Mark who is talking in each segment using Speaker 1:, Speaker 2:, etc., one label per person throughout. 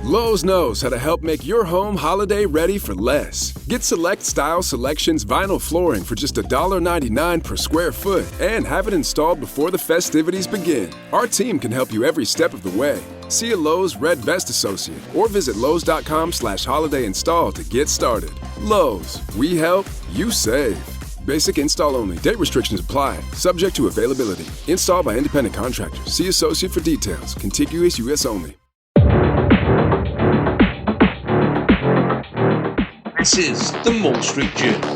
Speaker 1: Lowe's knows how to help make your home holiday ready for less. Get Select Style Selections vinyl flooring for just $1.99 per square foot and have it installed before the festivities begin. Our team can help you every step of the way. See a Lowe's Red Vest associate or visit Lowes.com/holiday install to get started. Lowe's, we help, you save. Basic install only. Date restrictions apply. Subject to availability. Installed by independent contractors. See associate for details. Contiguous U.S. only.
Speaker 2: This is the Mall Street Journal.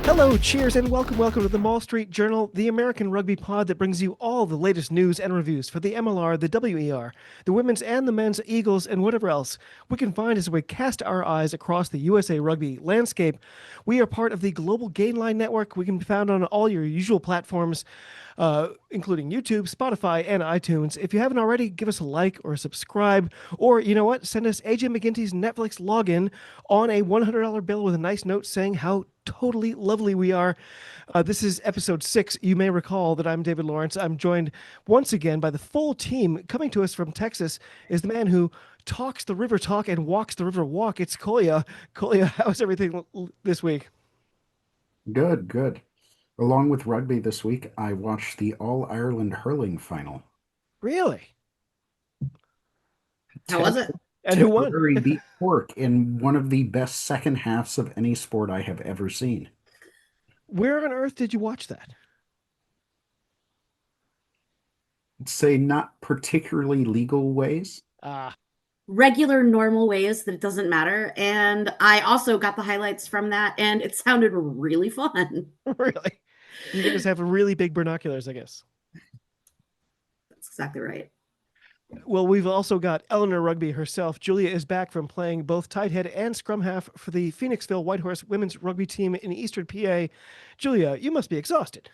Speaker 3: Hello, cheers, and welcome to the Mall Street Journal, the American rugby pod that brings you all the latest news and reviews for the MLR, the WER, the women's and the men's Eagles, and whatever else we can find as we cast our eyes across the USA rugby landscape. We are part of the Global Gainline Network. We can be found on all your usual platforms, including YouTube, Spotify, and iTunes. If you haven't already, give us a like or a subscribe, or you know what? Send us AJ McGinty's Netflix login on a $100 bill with a nice note saying how totally lovely we are. This is episode 6. You may recall that I'm David Lawrence. I'm joined once again by the full team. Coming to us from Texas is the man who talks the river talk and walks the river walk. It's Kolya. Kolya, how's everything this week?
Speaker 4: Good. Along with rugby this week, I watched the All-Ireland hurling final.
Speaker 3: Really?
Speaker 5: How was it?
Speaker 3: And who won?
Speaker 4: Tipperary beat Cork in one of the best second halves of any sport I have ever seen.
Speaker 3: Where on earth did you watch that?
Speaker 4: I'd say not particularly legal ways.
Speaker 5: Regular, normal ways that it doesn't matter. And I also got the highlights from that, and it sounded really fun.
Speaker 3: Really? You guys have really big binoculars, I guess.
Speaker 5: That's exactly right.
Speaker 3: Well, we've also got Eleanor Rugby herself. Julia is back from playing both tight head and scrum half for the Phoenixville Whitehorse women's rugby team in Eastern PA. Julia, you must be exhausted.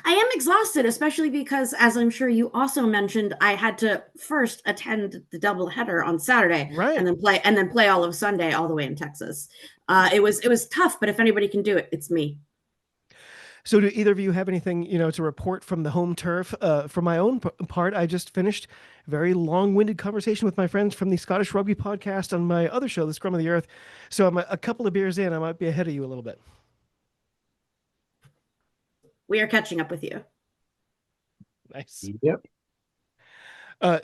Speaker 5: I am exhausted, especially because, as I'm sure you also mentioned, I had to first attend the doubleheader on Saturday,
Speaker 3: right,
Speaker 5: and then play all of Sunday all the way in Texas. It was tough, but if anybody can do it, it's me.
Speaker 3: So do either of you have anything, to report from the home turf? For my own part, I just finished a very long-winded conversation with my friends from the Scottish Rugby podcast on my other show, The Scrum of the Earth. So I'm a couple of beers in. I might be ahead of you a little bit.
Speaker 5: We are catching up with you.
Speaker 3: Nice.
Speaker 4: Yep.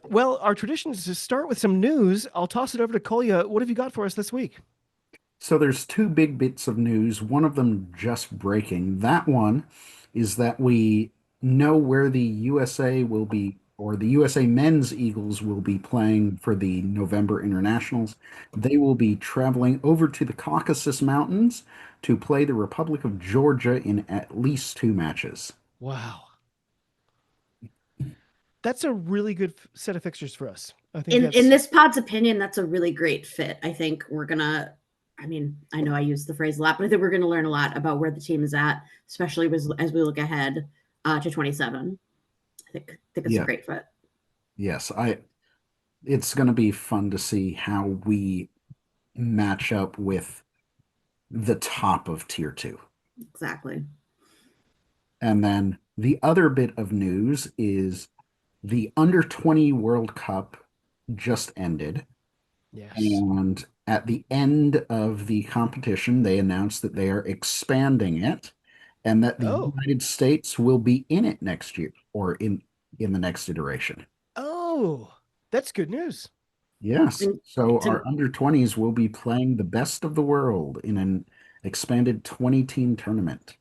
Speaker 3: Well, our tradition is to start with some news. I'll toss it over to Kolya. What have you got for us this week?
Speaker 4: So there's two big bits of news, one of them just breaking. That one is that we know where the USA will be, or the USA men's Eagles will be playing for the November internationals. They will be traveling over to the Caucasus Mountains to play the Republic of Georgia in at least 2 matches.
Speaker 3: Wow. That's a really good set of fixtures for us. I think
Speaker 5: in this pod's opinion, that's a really great fit. I think we're going to, I know I use the phrase a lot, but I think we're going to learn a lot about where the team is at, especially as we look ahead to 27. I think it's a great fit.
Speaker 4: Yes, it's going to be fun to see how we match up with the top of tier 2.
Speaker 5: Exactly.
Speaker 4: And then the other bit of news is the under 20 World Cup just ended.
Speaker 3: Yes.
Speaker 4: And at the end of the competition, they announced that they are expanding it and that the United States will be in it next year, or in the next iteration.
Speaker 3: Oh, that's good news.
Speaker 4: Yes. So our under 20s will be playing the best of the world in an expanded 20-team tournament.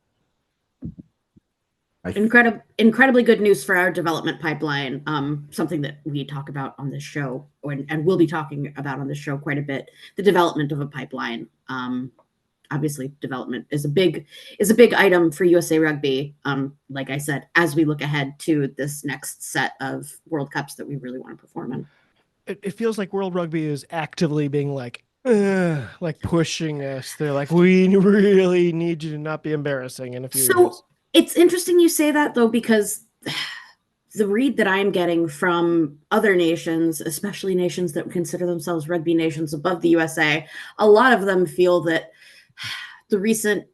Speaker 5: Incredibly good news for our development pipeline. Something that we talk about on this show, and we'll be talking about on this show quite a bit. The development of a pipeline. Obviously, development is a big item for USA Rugby. Like I said, as we look ahead to this next set of World Cups that we really want to perform in.
Speaker 3: It feels like World Rugby is actively being like pushing us. They're like, we really need you to not be embarrassing in a few years.
Speaker 5: It's interesting you say that, though, because the read that I'm getting from other nations, especially nations that consider themselves rugby nations above the USA, a lot of them feel that the recent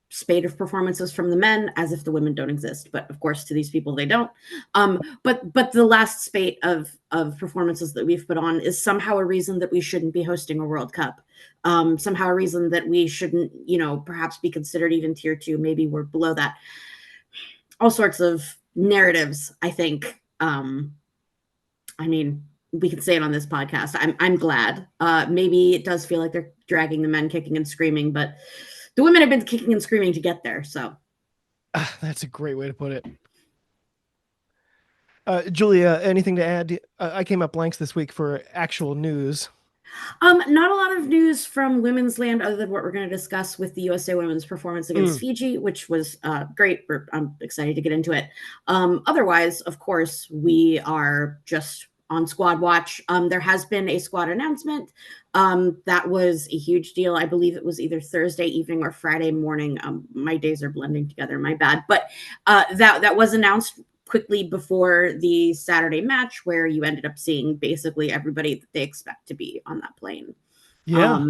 Speaker 5: spate of performances from the men, as if the women don't exist. But of course, to these people, they don't. But the last spate of performances that we've put on is somehow a reason that we shouldn't be hosting a World Cup. Somehow a reason that we shouldn't, perhaps be considered even tier 2. Maybe we're below that. All sorts of narratives, I think. We can say it on this podcast. I'm glad. Maybe it does feel like they're dragging the men kicking and screaming, but the women have been kicking and screaming to get there. So
Speaker 3: that's a great way to put it. Julia, anything to add? I came up blanks this week for actual news.
Speaker 5: Not a lot of news from women's land other than what we're going to discuss with the USA women's performance against Fiji, which was great. I'm excited to get into it. Otherwise, of course, we are just on squad watch. There has been a squad announcement. That was a huge deal. I believe it was either Thursday evening or Friday morning. My days are blending together, my bad. But that was announced quickly before the Saturday match, where you ended up seeing basically everybody that they expect to be on that plane.
Speaker 3: Yeah.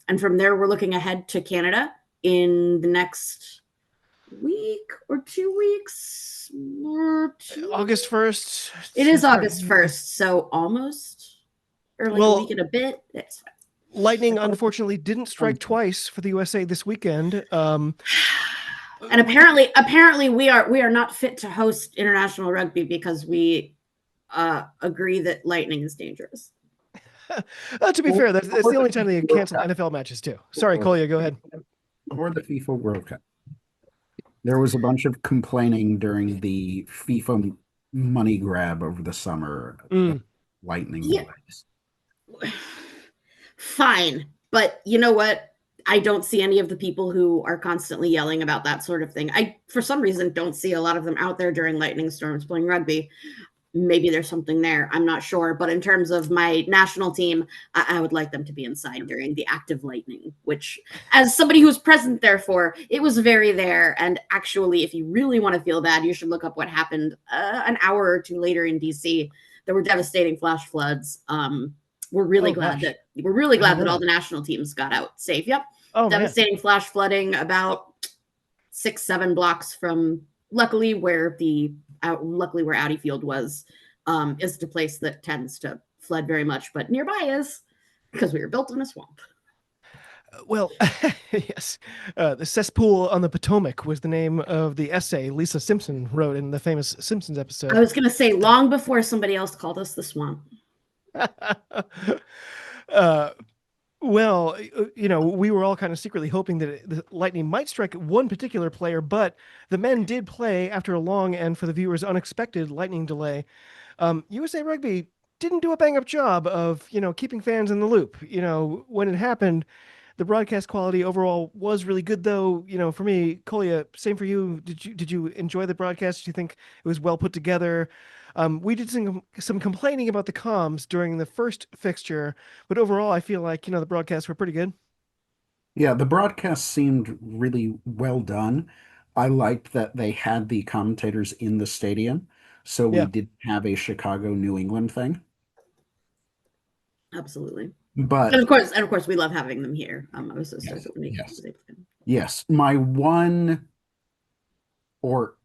Speaker 5: And from there, we're looking ahead to Canada in the next week or 2 weeks.
Speaker 3: August 1st.
Speaker 5: It is August 1st, so almost, or like a week and a bit. It's fine.
Speaker 3: Lightning, unfortunately, didn't strike twice for the USA this weekend.
Speaker 5: And apparently we are not fit to host international rugby because we agree that lightning is dangerous.
Speaker 3: To be fair, that's the only time they cancel NFL matches too. Sorry, Kolya, go ahead.
Speaker 4: Or the FIFA World Cup. There was a bunch of complaining during the FIFA money grab over the summer. Lightning delays.
Speaker 5: Fine, but you know what? I don't see any of the people who are constantly yelling about that sort of thing. I, for some reason, don't see a lot of them out there during lightning storms playing rugby. Maybe there's something there. I'm not sure. But in terms of my national team, I would like them to be inside during the active lightning, which, as somebody who was present there for, it was very there. And actually, if you really want to feel bad, you should look up what happened an hour or two later in DC. There were devastating flash floods. We're really glad that all the national teams got out safe. Yep. Devastating flash flooding about 6-7 blocks from luckily where Audi Field was, is the place that tends to flood very much, but nearby is because we were built in a swamp.
Speaker 3: Well, yes. The Cesspool on the Potomac was the name of the essay Lisa Simpson wrote in the famous Simpsons episode.
Speaker 5: I was going to say long before somebody else called us the swamp.
Speaker 3: Well, we were all kind of secretly hoping that the lightning might strike one particular player, but the men did play after a long and, for the viewers, unexpected lightning delay. USA Rugby didn't do a bang-up job of, keeping fans in the loop. When it happened, the broadcast quality overall was really good, though. For me, Kolya, same for you. Did you enjoy the broadcast? Do you think it was well put together? We did some complaining about the comms during the first fixture, but overall, I feel like, the broadcasts were pretty good.
Speaker 4: Yeah, the broadcast seemed really well done. I liked that they had the commentators in the stadium, so we didn't have a Chicago-New England thing.
Speaker 5: Absolutely.
Speaker 4: But
Speaker 5: and of course, we love having them here. I was so stoked when they
Speaker 4: Yes.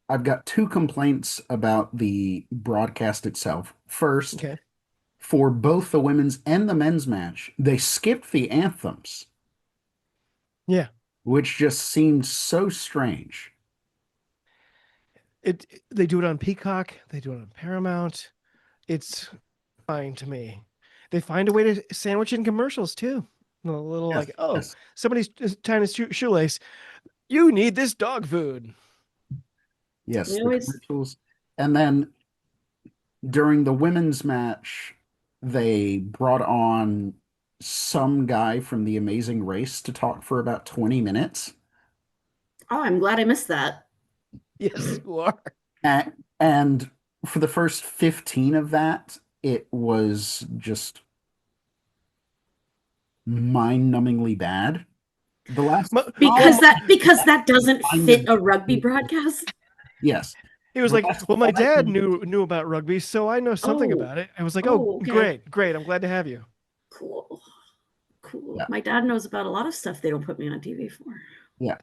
Speaker 4: I've got two complaints about the broadcast itself. First, for both the women's and the men's match, they skipped the anthems.
Speaker 3: Yeah.
Speaker 4: Which just seemed so strange.
Speaker 3: They do it on Peacock. They do it on Paramount. It's fine to me. They find a way to sandwich in commercials too. A little somebody's tying his shoelace. You need this dog food.
Speaker 4: Yes, the commercials. And then during the women's match, they brought on some guy from The Amazing Race to talk for about 20 minutes.
Speaker 5: Oh, I'm glad I missed that.
Speaker 3: Yes, you are.
Speaker 4: And for the first 15 of that, it was just mind-numbingly bad. The last
Speaker 5: because that doesn't fit a rugby broadcast.
Speaker 4: Yes.
Speaker 3: He was like, well, my dad knew about rugby, so I know something about it. I was like, okay. Great. I'm glad to have you.
Speaker 5: Cool.
Speaker 4: Yeah.
Speaker 5: My dad knows about a lot of stuff they don't put me on TV for.
Speaker 4: Yeah.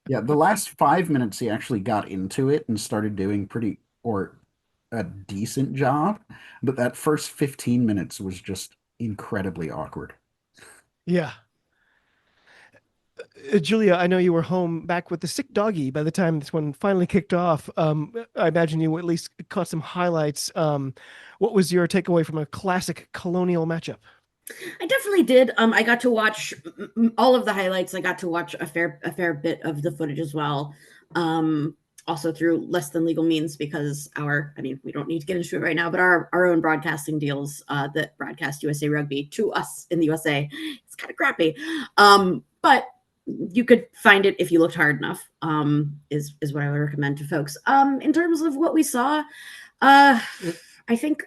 Speaker 4: Yeah, the last 5 minutes he actually got into it and started doing pretty or a decent job, but that first 15 minutes was just incredibly awkward.
Speaker 3: Yeah. Julia, I know you were home back with the sick doggy by the time this one finally kicked off. I imagine you at least caught some highlights. What was your takeaway from a classic colonial matchup?
Speaker 5: I definitely did. I got to watch all of the highlights. I got to watch a fair bit of the footage as well. Also through less than legal means because I mean, we don't need to get into it right now, but our own broadcasting deals that broadcast USA Rugby to us in the USA, it's kind of crappy. But you could find it if you looked hard enough. Is what I would recommend to folks. In terms of what we saw, I think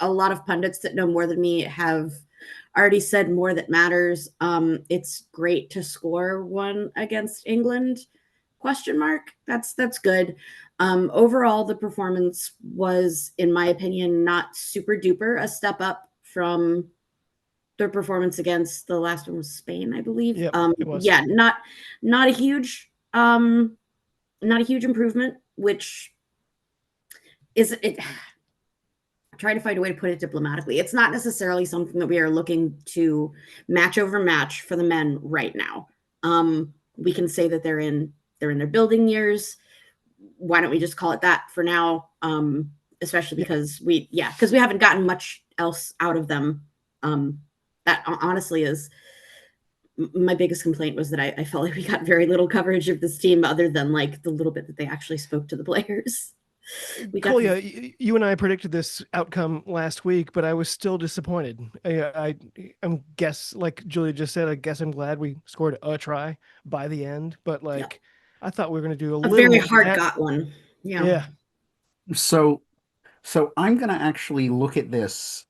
Speaker 5: a lot of pundits that know more than me have already said more that matters. It's great to score one against England. Question mark. That's good. Overall, the performance was, in my opinion, not super duper a step up from their performance against the last one was Spain, I believe.
Speaker 3: Yep, it was.
Speaker 5: Yeah, not a huge not a huge improvement, which is it. Try to find a way to put it diplomatically. It's not necessarily something that we are looking to match over match for the men right now. We can say that they're in their building years. Why don't we just call it that for now? Especially because because we haven't gotten much else out of them. That honestly is my biggest complaint was that I felt like we got very little coverage of this team other than like the little bit that they actually spoke to the players. We
Speaker 3: Kolya,
Speaker 5: definitely
Speaker 3: you and I predicted this outcome last week, but I was still disappointed. I'm guess like Julia just said, I guess I'm glad we scored a try by the end, but
Speaker 5: yeah,
Speaker 3: like I thought we were going to do a
Speaker 5: a
Speaker 3: little
Speaker 5: very
Speaker 3: more than
Speaker 5: hard
Speaker 3: that.
Speaker 5: got one. Yeah.
Speaker 3: Yeah.
Speaker 4: So, so I'm going to actually look at this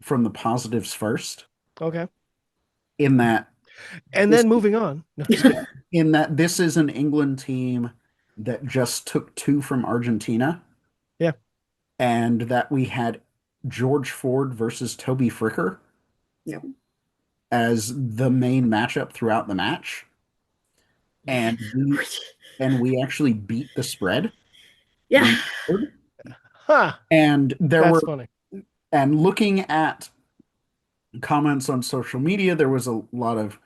Speaker 4: from the positives first,
Speaker 3: Okay.
Speaker 4: in that
Speaker 3: And
Speaker 4: this,
Speaker 3: then moving on. No, just
Speaker 4: yeah,
Speaker 3: kidding.
Speaker 4: in that this is an England team that just took two from Argentina,
Speaker 3: Yeah.
Speaker 4: and that we had George Ford versus Toby Fricker
Speaker 5: Yeah.
Speaker 4: as the main matchup throughout the match, and we actually beat the spread.
Speaker 5: Yeah.
Speaker 4: We covered.
Speaker 3: Huh.
Speaker 4: And there
Speaker 3: That's
Speaker 4: were
Speaker 3: funny.
Speaker 4: and looking at comments on social media, there was a lot of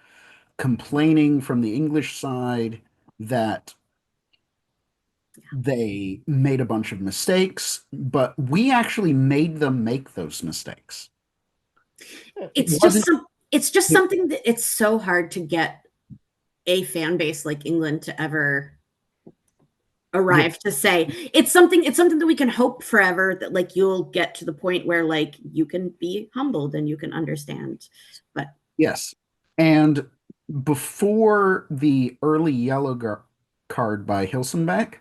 Speaker 4: complaining from the English side that they made a bunch of mistakes, but we actually made them make those mistakes. It
Speaker 5: It's just
Speaker 4: wasn't
Speaker 5: some it's just
Speaker 4: it,
Speaker 5: something that it's so hard to get a fan base like England to ever
Speaker 4: yeah,
Speaker 5: arrive to say. It's something that we can hope forever that like you'll get to the point where like you can be humbled and you can understand. But
Speaker 4: yes. And before the early card by Hilsenbeck,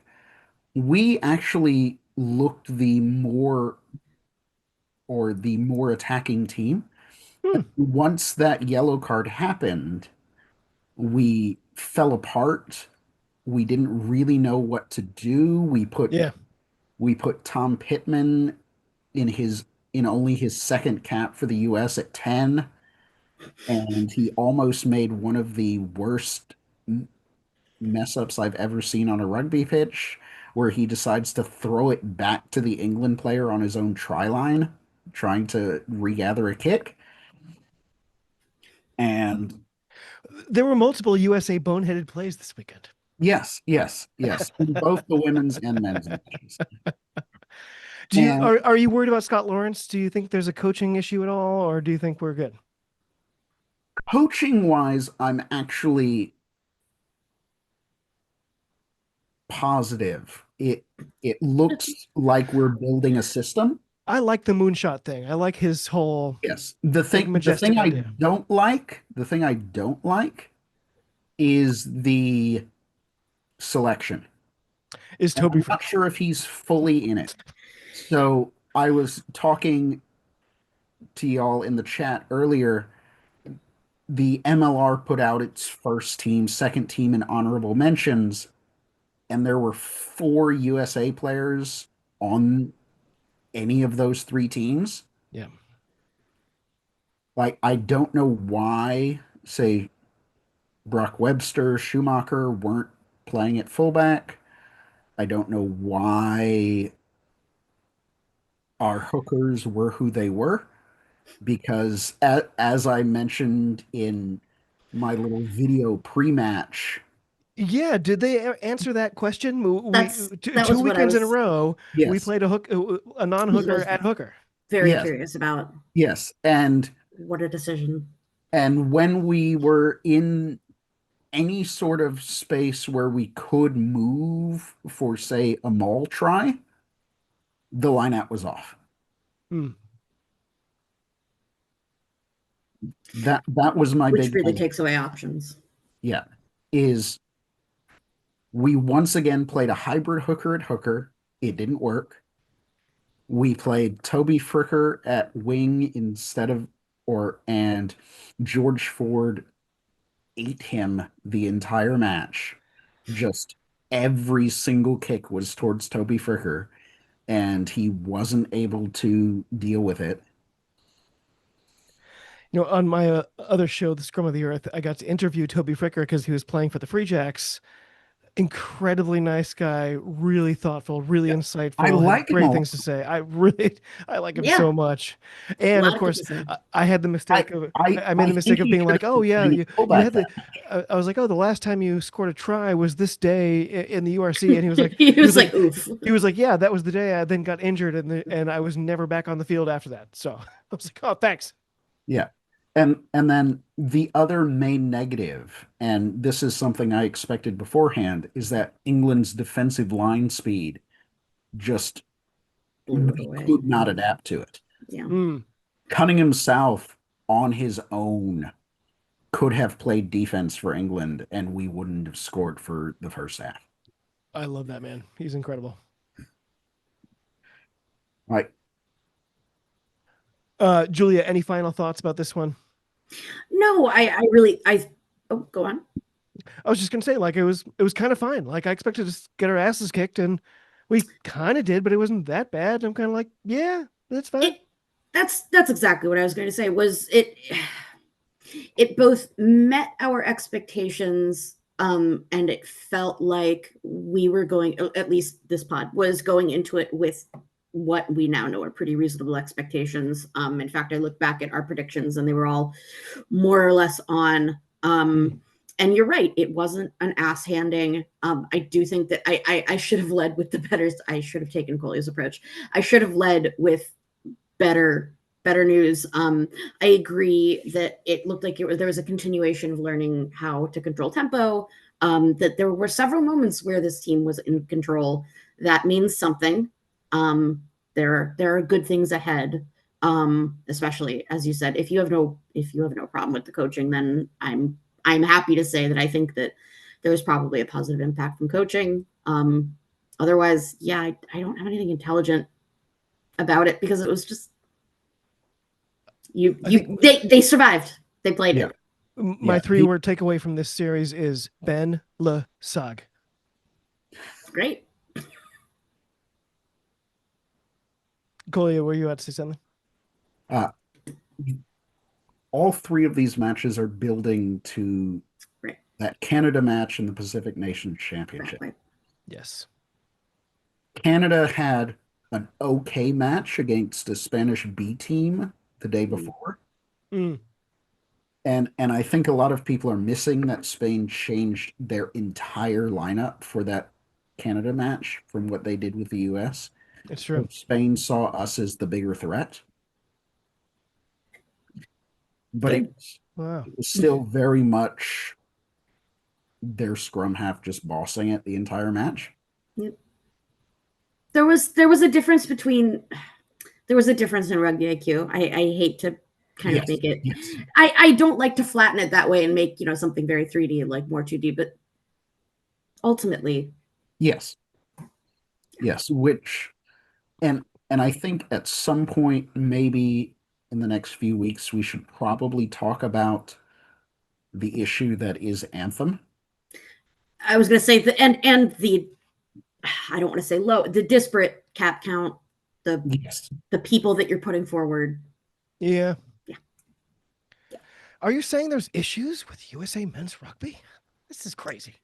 Speaker 4: we actually looked the more attacking team.
Speaker 3: Hmm.
Speaker 4: Once that yellow card happened, we fell apart. We didn't really know what to do.
Speaker 3: Yeah.
Speaker 4: We put Tom Pittman in his in only his second cap for the US at 10, and he almost made one of the worst mess ups I've ever seen on a rugby pitch, where he decides to throw it back to the England player on his own try line, trying to regather a kick. And
Speaker 3: There were multiple USA boneheaded plays this weekend.
Speaker 4: yes, yes, yes, in both the women's and men's matches. And
Speaker 3: Are you worried about Scott Lawrence? Do you think there's a coaching issue at all, or do you think we're good?
Speaker 4: coaching wise, I'm actually positive. It looks like we're building a system.
Speaker 3: I like the moonshot thing. I like his whole
Speaker 4: Yes.
Speaker 3: big
Speaker 4: The
Speaker 3: majestic
Speaker 4: thing I
Speaker 3: idea.
Speaker 4: don't like is the selection.
Speaker 3: Is
Speaker 4: And
Speaker 3: Toby
Speaker 4: I'm not
Speaker 3: Frick?
Speaker 4: sure if he's fully in it. So I was talking to y'all in the chat earlier. The MLR put out its first team, second team, and honorable mentions, and there were four USA players on any of those three teams.
Speaker 3: Yeah.
Speaker 4: Like, I don't know why, say, Brock Webster, Schumacher weren't playing at fullback. I don't know why our hookers were who they were, because as I mentioned in my little video pre-match,
Speaker 3: Yeah, did they answer that question?
Speaker 5: That
Speaker 3: Two
Speaker 5: was what I
Speaker 3: weekends in a
Speaker 5: was
Speaker 3: row, we
Speaker 4: yes,
Speaker 3: played a
Speaker 5: was what I
Speaker 3: non-hooker
Speaker 5: was
Speaker 3: at hooker.
Speaker 5: very
Speaker 4: yes,
Speaker 5: curious about.
Speaker 4: yes,
Speaker 5: What a decision.
Speaker 4: and when we were in any sort of space where we could move for, say, a maul try, the lineout was off.
Speaker 3: Hmm.
Speaker 4: That was my
Speaker 5: Which
Speaker 4: big
Speaker 5: really
Speaker 4: negative.
Speaker 5: takes away options.
Speaker 4: Yeah, is we once again played a hybrid hooker at hooker. It didn't work. We played Toby Fricker at wing instead of and George Ford ate him the entire match. Just every single kick was towards Toby Fricker, and he wasn't able to deal with it.
Speaker 3: On my other show, The Scrum of the Earth, I got to interview Toby Fricker because he was playing for the Free Jacks. Incredibly nice guy, really thoughtful, really
Speaker 4: Yeah. I
Speaker 3: insightful, had
Speaker 4: like him a
Speaker 3: great
Speaker 4: lot.
Speaker 3: things to say. I like him
Speaker 5: Yeah,
Speaker 3: so much.
Speaker 5: a
Speaker 3: And of
Speaker 5: lot of good
Speaker 3: course,
Speaker 5: to say.
Speaker 3: I had the mistake of I made
Speaker 4: I
Speaker 3: the
Speaker 4: think
Speaker 3: mistake of
Speaker 4: he
Speaker 3: being
Speaker 4: should
Speaker 3: like,
Speaker 4: have
Speaker 3: oh
Speaker 4: been
Speaker 3: yeah,
Speaker 4: playing at
Speaker 3: you
Speaker 4: fullback
Speaker 3: had the
Speaker 4: that match.
Speaker 3: I was like, oh, the last time you scored a try was this day in the URC, and he was like,
Speaker 5: He
Speaker 3: he
Speaker 5: was
Speaker 3: was like,
Speaker 5: like, oof.
Speaker 3: he was like, yeah, that was the day I then got injured, and I was never back on the field after that. So I was like, oh, thanks.
Speaker 4: Yeah. And then the other main negative, and this is something I expected beforehand, is that England's defensive line speed just
Speaker 5: Blew it
Speaker 4: we
Speaker 5: away.
Speaker 4: could not adapt to it.
Speaker 5: Yeah.
Speaker 3: Mm,
Speaker 4: Cunningham South on his own could have played defense for England, and we wouldn't have scored for the first half.
Speaker 3: I love that man. He's incredible.
Speaker 4: Like,
Speaker 3: Julia, any final thoughts about this one?
Speaker 5: No, I really, oh, go on.
Speaker 3: I was just gonna say, like, it was kind of fine. Like, I expected to get our asses kicked, and we kind of did, but it wasn't that bad. I'm kind of like, yeah, that's fine.
Speaker 5: That's exactly what I was going to say. Was it both met our expectations, and it felt like we were going, at least this pod was going into it with what we now know are pretty reasonable expectations. In fact, I look back at our predictions and they were all more or less on. And you're right, it wasn't an ass handing. I do think that I should have led with the better. I should have taken Coley's approach. I should have led with better news. I agree that it looked like there was a continuation of learning how to control tempo. That there were several moments where this team was in control. That means something. There are good things ahead. Especially as you said, if you have no problem with the coaching, then I'm happy to say that I think that there was probably a positive impact from coaching. Otherwise, yeah, I don't have anything intelligent about it because it was just they survived. They played
Speaker 4: yeah,
Speaker 5: it.
Speaker 3: My
Speaker 4: yeah.
Speaker 3: 3-word takeaway from this series is Ben Le Sag.
Speaker 5: Great.
Speaker 3: Golia, were you about to say something?
Speaker 4: Uh, all three of these matches are building to
Speaker 5: Right.
Speaker 4: that Canada match in the Pacific Nations Championship.
Speaker 5: Right.
Speaker 3: Yes.
Speaker 4: Canada had an okay match against a Spanish B team the day before.
Speaker 3: Mm.
Speaker 4: And I think a lot of people are missing that Spain changed their entire lineup for that Canada match from what they did with the US.
Speaker 3: It's true.
Speaker 4: Spain saw us as the bigger threat. But
Speaker 5: Good.
Speaker 3: Wow.
Speaker 4: it was still very much their scrum half just bossing it the entire match.
Speaker 5: Yep. There was a difference between there was a difference in rugby IQ. I hate to kind of make it.
Speaker 4: Yes.
Speaker 5: I don't like to flatten it that way and make something very 3D like more 2D, but ultimately,
Speaker 4: Yes. Which and I think at some point, maybe in the next few weeks, we should probably talk about the issue that is Anthem.
Speaker 5: I was going to say and the I don't want to say low, the disparate cap count,
Speaker 4: Yes.
Speaker 5: the people that you're putting forward.
Speaker 3: Yeah.
Speaker 5: Yeah.
Speaker 3: Are you saying there's issues with USA men's rugby? This is crazy.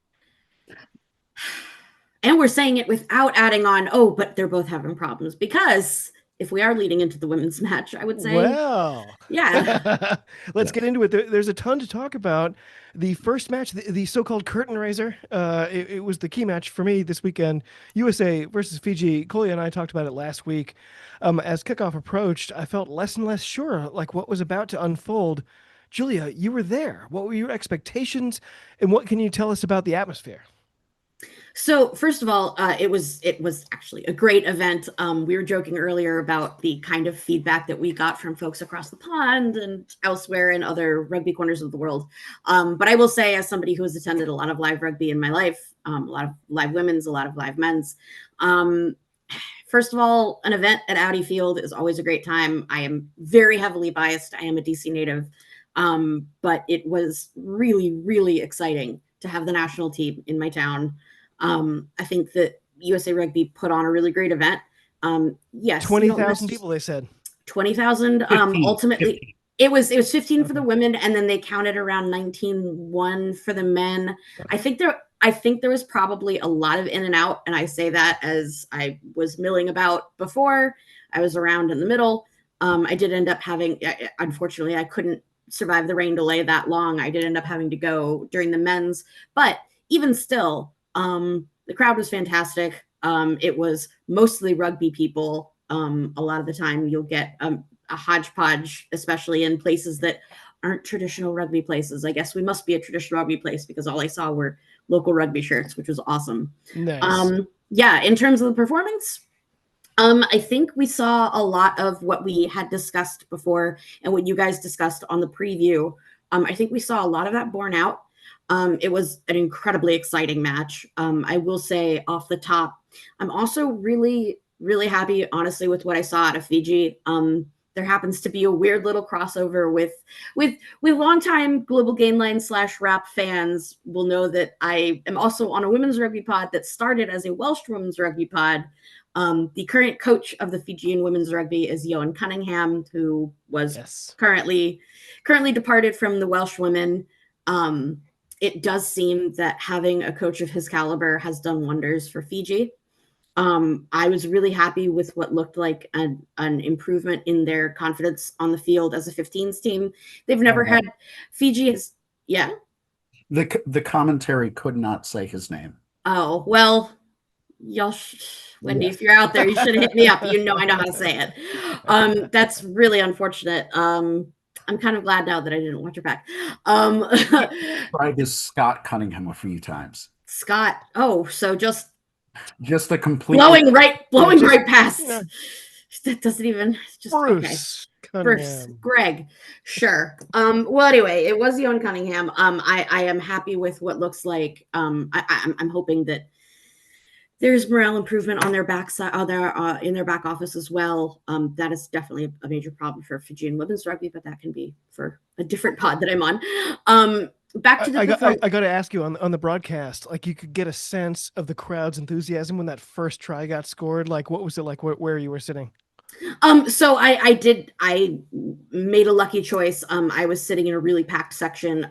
Speaker 5: And we're saying it without adding on, oh, but they're both having problems, because if we are leading into the women's match, I would say,
Speaker 3: Well,
Speaker 5: yeah.
Speaker 3: let's get into it. There's a ton to talk about. The first match, the so-called curtain raiser, it was the key match for me this weekend. USA versus Fiji. Coley and I talked about it last week. As kickoff approached, I felt less and less sure, like what was about to unfold. Julia, you were there. What were your expectations, and what can you tell us about the atmosphere?
Speaker 5: So first of all, it was actually a great event. We were joking earlier about the kind of feedback that we got from folks across the pond and elsewhere in other rugby corners of the world. But I will say, as somebody who has attended a lot of live rugby in my life, a lot of live women's, a lot of live men's. First of all, an event at Audi Field is always a great time. I am very heavily biased. I am a DC native, but it was really, really exciting to have the national team in my town. I think that USA Rugby put on a really great event. Yes,
Speaker 3: 20,000 people, they said.
Speaker 5: 20,000. Ultimately, 15. It was 15 for the women, and then they counted around 19,1 for the men. I think there was probably a lot of in and out, and I say that as I was milling about before. I was around in the middle. I did end up having, unfortunately, I couldn't survive the rain delay that long. I did end up having to go during the men's, but even still, the crowd was fantastic. It was mostly rugby people. A lot of the time you'll get a hodgepodge, especially in places that aren't traditional rugby places. I guess we must be a traditional rugby place because all I saw were local rugby shirts, which was awesome.
Speaker 3: Nice.
Speaker 5: Yeah, in terms of the performance, I think we saw a lot of what we had discussed before and what you guys discussed on the preview. I think we saw a lot of that borne out. It was an incredibly exciting match. I will say off the top, I'm also really, really happy, honestly, with what I saw out of Fiji. There happens to be a weird little crossover with longtime Global Game Line /Rap fans will know that I am also on a women's rugby pod that started as a Welsh women's rugby pod. The current coach of the Fijian women's rugby is Johan Cunningham, who was currently departed from the Welsh women. It does seem that having a coach of his caliber has done wonders for Fiji. I was really happy with what looked like an improvement in their confidence on the field as a 15s team. They've never had Fiji is, yeah.
Speaker 4: The commentary could not say his name.
Speaker 5: Oh, well, y'all, Wendy, if you're out there, you should have hit me up. You know I know how to say it. That's really unfortunate. I'm kind of glad now that I didn't watch her back.
Speaker 4: Tried this Scott Cunningham a few times.
Speaker 5: Scott. Oh, so just
Speaker 4: a complete
Speaker 5: blowing right past. Yeah. That doesn't even just
Speaker 3: Bruce.
Speaker 5: Okay. Bruce, Greg. Sure. Well, anyway, it was Johan Cunningham. I am happy with what looks like. I'm hoping that there's morale improvement on their backside, in their back office as well. That is definitely a major problem for Fijian women's rugby, but that can be for a different pod that I'm on. Back to the
Speaker 3: I got to ask you on the broadcast, like you could get a sense of the crowd's enthusiasm when that first try got scored. Like, what was it like where you were sitting?
Speaker 5: So I made a lucky choice. I was sitting in a really packed section.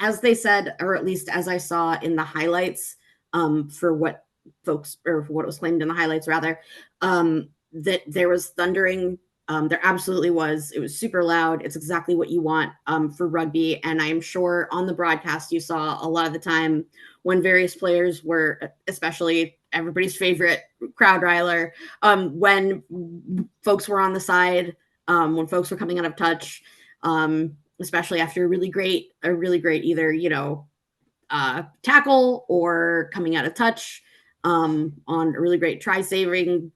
Speaker 5: As they said, or at least as I saw in the highlights, for what was claimed in the highlights rather, that there was thundering. There absolutely was. It was super loud. It's exactly what you want for rugby. And I'm sure on the broadcast you saw a lot of the time when various players were, especially everybody's favorite crowd riler, when folks were on the side, when folks were coming out of touch, especially after a really great either, tackle or coming out of touch, on a really great try saving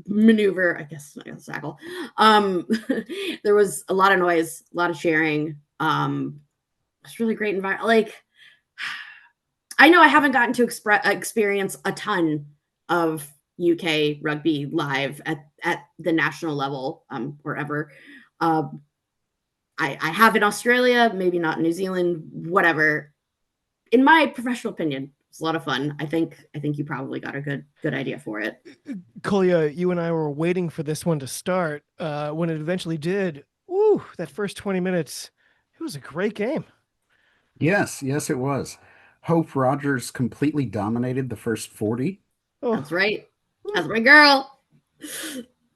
Speaker 5: maneuver, I guess tackle. There was a lot of noise, a lot of cheering. It's really great environment. Like, I know I haven't gotten to experience a ton of UK rugby live at the national level, or ever. I have in Australia, maybe not in New Zealand, whatever. In my professional opinion, it's a lot of fun. I think you probably got a good idea for it.
Speaker 3: Kolya, you and I were waiting for this one to start. When it eventually did, that first 20 minutes, it was a great game.
Speaker 4: Yes, yes, it was. Hope Rogers completely dominated the first 40.
Speaker 3: Oh,
Speaker 5: That's right. That's my girl.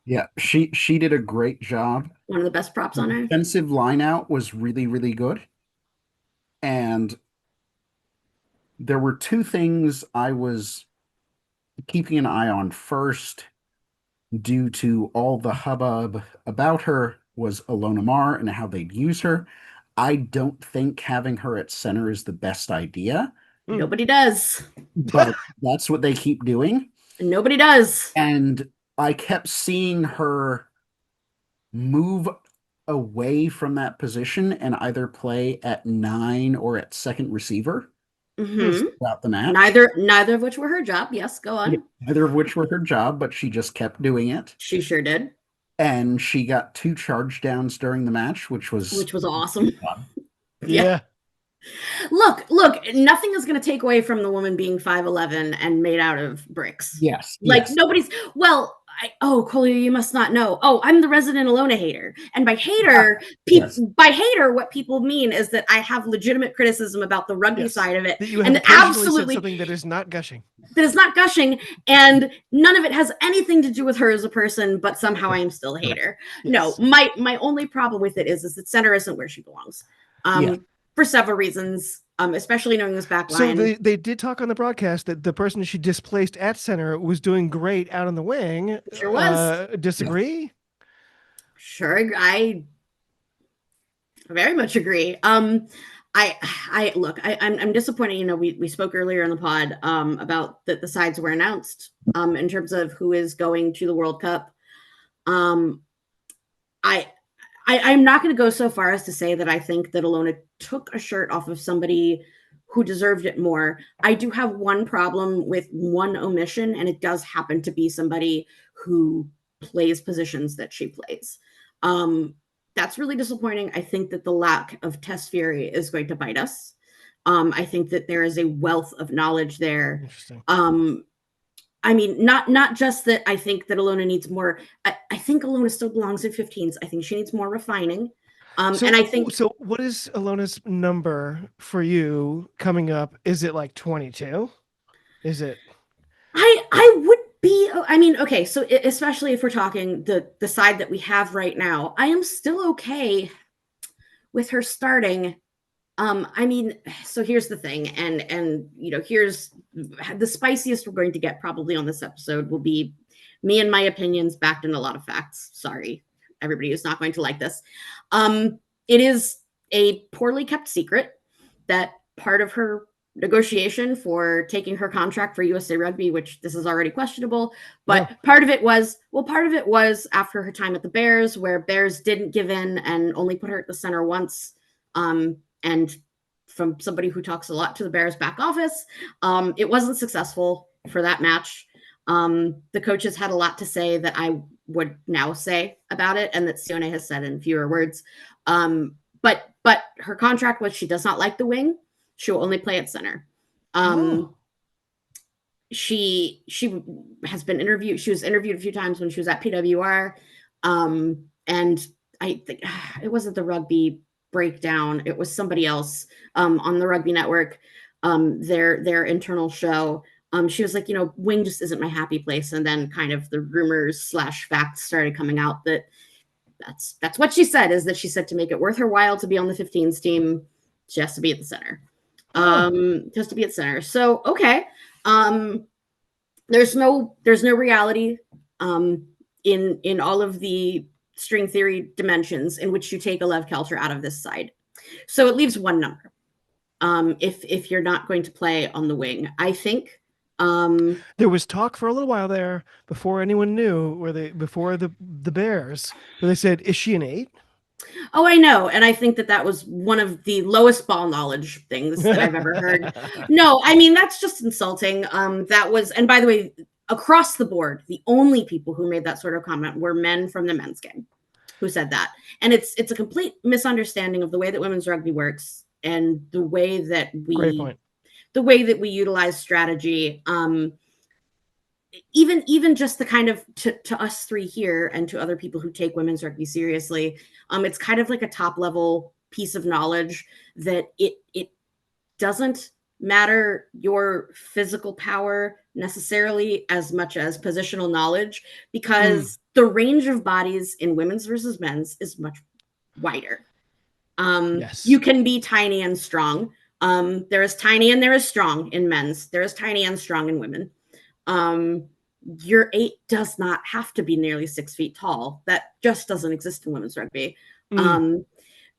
Speaker 4: Yeah, she did a great job.
Speaker 5: One of the best props
Speaker 4: The
Speaker 5: on her.
Speaker 4: defensive line out was really, really good. And there were two things I was keeping an eye on. First, due to all the hubbub about her, was Alona Mar and how they'd use her. I don't think having her at center is the best idea,
Speaker 5: Nobody does.
Speaker 4: but that's what they keep doing.
Speaker 5: Nobody does.
Speaker 4: And I kept seeing her move away from that position and either play at 9 or at second receiver
Speaker 5: Mm-hmm.
Speaker 4: throughout the match.
Speaker 5: Neither of which were her job. Yes, go on.
Speaker 4: Yeah, neither of which were her job, but she just kept doing it.
Speaker 5: She sure did.
Speaker 4: And she got 2 charge downs during the match, which was
Speaker 5: Awesome.
Speaker 4: fun.
Speaker 3: yeah.
Speaker 5: Look, nothing is going to take away from the woman being 5'11" and made out of bricks.
Speaker 4: Yes.
Speaker 5: Like
Speaker 4: yes.
Speaker 5: nobody's, Collier, you must not know. Oh, I'm the resident Alona hater. And by hater,
Speaker 4: Yes.
Speaker 5: by hater, what people mean is that I have legitimate criticism about the rugby
Speaker 3: Yes.
Speaker 5: side of it.
Speaker 3: That you have
Speaker 5: And
Speaker 3: occasionally
Speaker 5: absolutely
Speaker 3: said something that is not gushing.
Speaker 5: that is not gushing, and none of it has anything to do with her as a person, but somehow I am still a hater.
Speaker 3: Yes.
Speaker 5: No, my only problem with it is that center isn't where she belongs.
Speaker 4: Yeah.
Speaker 5: For several reasons, especially knowing this back
Speaker 3: So
Speaker 5: line.
Speaker 3: they did talk on the broadcast that the person she displaced at center was doing great out on the wing.
Speaker 5: Sure was.
Speaker 3: Disagree?
Speaker 5: Sure, I very much agree. I'm disappointed. You know, we spoke earlier in the pod about that the sides were announced in terms of who is going to the World Cup. I'm not going to go so far as to say that I think that Alona took a shirt off of somebody who deserved it more. I do have one problem with one omission, and it does happen to be somebody who plays positions that she plays. That's really disappointing. I think that the lack of Tess Fury is going to bite us. I think that there is a wealth of knowledge there.
Speaker 3: Interesting.
Speaker 5: I mean, not just that I think that Alona needs more. I think Alona still belongs in 15s. I think she needs more refining. And I think
Speaker 3: so. What is Alona's number for you coming up? Is it like 22? Is it?
Speaker 5: I would be. I mean, okay. So especially if we're talking the side that we have right now, I am still okay with her starting. I mean, so here's the thing, and you know, here's the spiciest we're going to get probably on this episode will be me and my opinions backed in a lot of facts. Sorry, everybody who's not going to like this. It is a poorly kept secret that part of her negotiation for taking her contract for USA Rugby, which this is already questionable, but part of it was after her time at the Bears, where Bears didn't give in and only put her at the center once. And from somebody who talks a lot to the Bears back office, it wasn't successful for that match. The coaches had a lot to say that I would now say about it, and that Sione has said in fewer words. But her contract was she does not like the wing. She will only play at center. She has been interviewed. She was interviewed a few times when she was at PWR. And I think it wasn't the Rugby breakdown. It was somebody else on the Rugby Network, their internal show. She was like, you know, wing just isn't my happy place. And then kind of the rumors / facts started coming out that that's what she said, is that she said to make it worth her while to be on the 15s team, she has to be at the center. Just to be at center. So, okay. There's no reality in all of the string theory dimensions in which you take a Lev Kelter out of this side. So it leaves one number. If you're not going to play on the wing, I think.
Speaker 3: There was talk for a little while there before anyone knew, before the Bears, where they said, "Is she an 8?"
Speaker 5: Oh, I know, and I think that was one of the lowest ball knowledge things that I've ever heard. No, I mean that's just insulting. That was, and by the way, across the board, the only people who made that sort of comment were men from the men's game who said that, and it's a complete misunderstanding of the way that women's rugby works and the way that
Speaker 3: Great point.
Speaker 5: the way that we utilize strategy, even just the kind of to us three here and to other people who take women's rugby seriously, it's kind of like a top level piece of knowledge that it doesn't matter your physical power necessarily as much as positional knowledge, because the range of bodies in women's versus men's is much wider.
Speaker 3: Yes.
Speaker 5: You can be tiny and strong. There is tiny and there is strong in men's. There is tiny and strong in women. Your 8 does not have to be nearly 6 feet tall. That just doesn't exist in women's rugby. And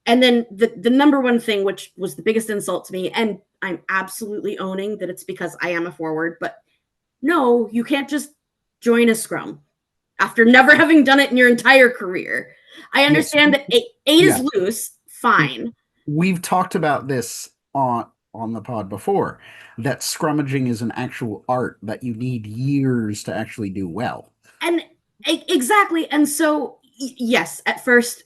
Speaker 5: then the number one thing, which was the biggest insult to me, and I'm absolutely owning that it's because I am a forward, but no, you can't just join a scrum after never having done it in your entire career. I understand that 8 is loose, fine.
Speaker 4: We've talked about this on the pod before, that scrummaging is an actual art that you need years to actually do well.
Speaker 5: And exactly. And so, yes, at first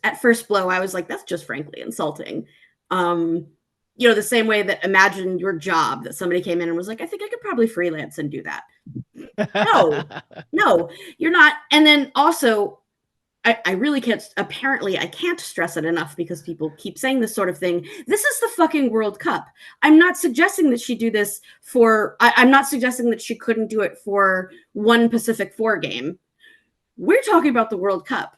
Speaker 5: blow, I was like, that's just frankly insulting. The same way that imagine your job that somebody came in and was like, I think I could probably freelance and do that. No, you're not. And then also, I really can't, apparently I can't stress it enough because people keep saying this sort of thing. This is the fucking World Cup. I'm not suggesting that she do this I'm not suggesting that she couldn't do it for one Pacific 4 game. We're talking about the World Cup.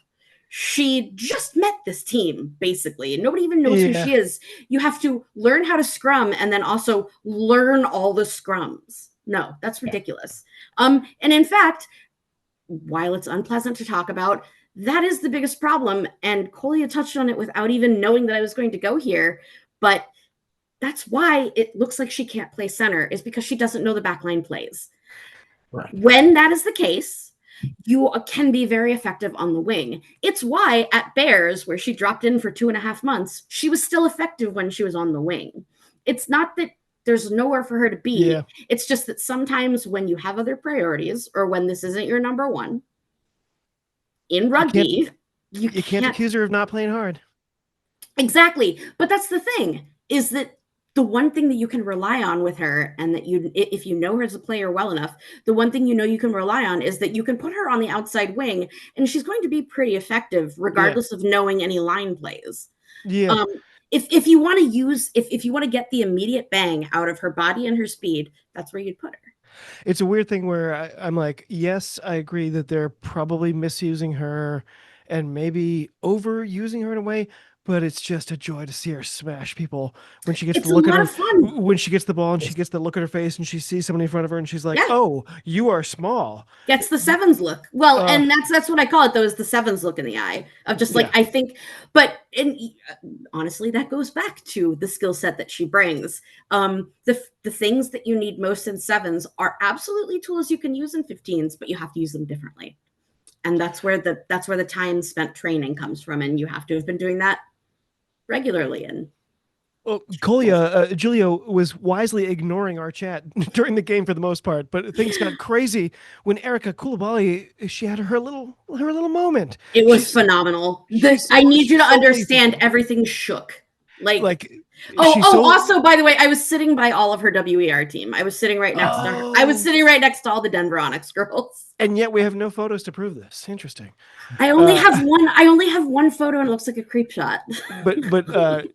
Speaker 5: She just met this team, basically, and nobody even knows who she is. You have to learn how to scrum and then also learn all the scrums. No, that's ridiculous. And in fact, while it's unpleasant to talk about, that is the biggest problem. And Colia touched on it without even knowing that I was going to go here. But that's why it looks like she can't play center, is because she doesn't know the backline plays.
Speaker 4: Right.
Speaker 5: When that is the case, you can be very effective on the wing. It's why at Bears, where she dropped in for 2.5 months, she was still effective when she was on the wing. It's not that there's nowhere for her to be.
Speaker 3: Yeah.
Speaker 5: It's just that sometimes when you have other priorities, or when this isn't your number one, in rugby, you
Speaker 3: can't accuse her of not playing hard.
Speaker 5: Exactly. But that's the thing, is that the one thing that you can rely on with her, and that if you know her as a player well enough, the one thing you can rely on is that you can put her on the outside wing and she's going to be pretty effective regardless of knowing any line plays.
Speaker 3: Yeah.
Speaker 5: If you want to if you want to get the immediate bang out of her body and her speed, that's where you'd put her.
Speaker 3: It's a weird thing where I'm like, yes, I agree that they're probably misusing her and maybe overusing her in a way, but it's just a joy to see her smash people when she gets to look at her, when she gets the ball and she gets to look at her face and she sees somebody in front of her and she's like, oh, you are small.
Speaker 5: Gets the sevens look. Well, and that's what I call it, though, is the sevens look in the eye of just like, I think, but honestly, that goes back to the skill set that she brings. The things that you need most in sevens are absolutely tools you can use in 15s, but you have to use them differently. And that's where the time spent training comes from. And you have to have been doing that regularly. And
Speaker 3: Colia, Julio was wisely ignoring our chat during the game for the most part, but things got crazy when Erica Koulibaly, she had her little moment.
Speaker 5: It was phenomenal. I need you to understand, everything shook. Also, by the way, I was sitting by all of her WER team. I was sitting right next to her. I was sitting right next to all the Denver Onyx girls.
Speaker 3: And yet we have no photos to prove this. Interesting.
Speaker 5: I only have one photo and it looks like a creep shot.
Speaker 3: But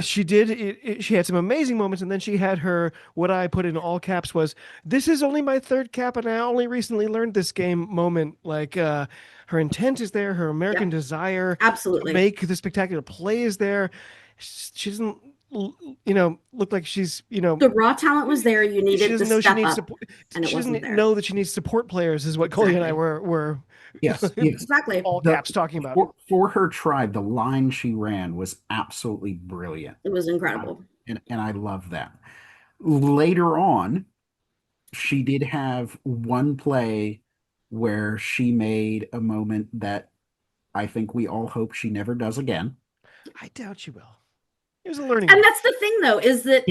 Speaker 3: she did. She had some amazing moments, and then she had her, what I put in all caps was, "This is only my 3rd cap, and I only recently learned this game" moment. Like her intent is there, her American desire
Speaker 5: absolutely
Speaker 3: to make the spectacular play is there. She doesn't, look like she's,
Speaker 5: the raw talent was there. You needed to step up,
Speaker 3: support,
Speaker 5: and it wasn't there.
Speaker 3: Know that she needs support players is what Colia and I were.
Speaker 4: Yes,
Speaker 5: exactly.
Speaker 3: All caps talking about.
Speaker 4: For her tribe, the line she ran was absolutely brilliant.
Speaker 5: It was incredible.
Speaker 4: And I love that. Later on, she did have one play where she made a moment that I think we all hope she never does again.
Speaker 3: I doubt she will. It was a learning.
Speaker 5: And that's the thing, though, is that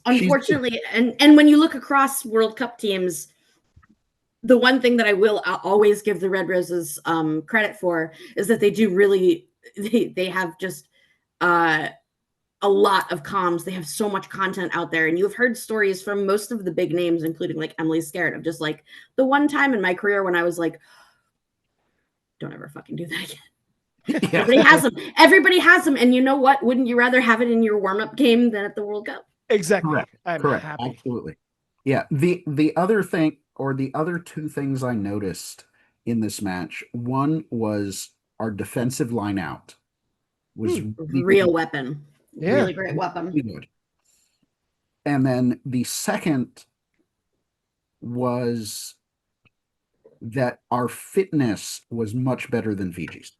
Speaker 5: unfortunately, and when you look across World Cup teams, the one thing that I will always give the Red Roses credit for is that they do really, they have just a lot of comms. They have so much content out there. And you've heard stories from most of the big names, including like Emily Scarrett, of just like the one time in my career when I was like, don't ever fucking do that again. Everybody has them. Everybody has them. And you know what? Wouldn't you rather have it in your warm-up game than at the World Cup?
Speaker 3: Exactly.
Speaker 4: Correct.
Speaker 3: I'm
Speaker 4: Correct.
Speaker 3: happy.
Speaker 4: Absolutely. Yeah. The other thing, or the other two things I noticed in this match, one was our defensive line out was
Speaker 5: Real weapon.
Speaker 3: Yeah.
Speaker 5: Really great weapon.
Speaker 4: really good. And then the second was that our fitness was much better than Fiji's.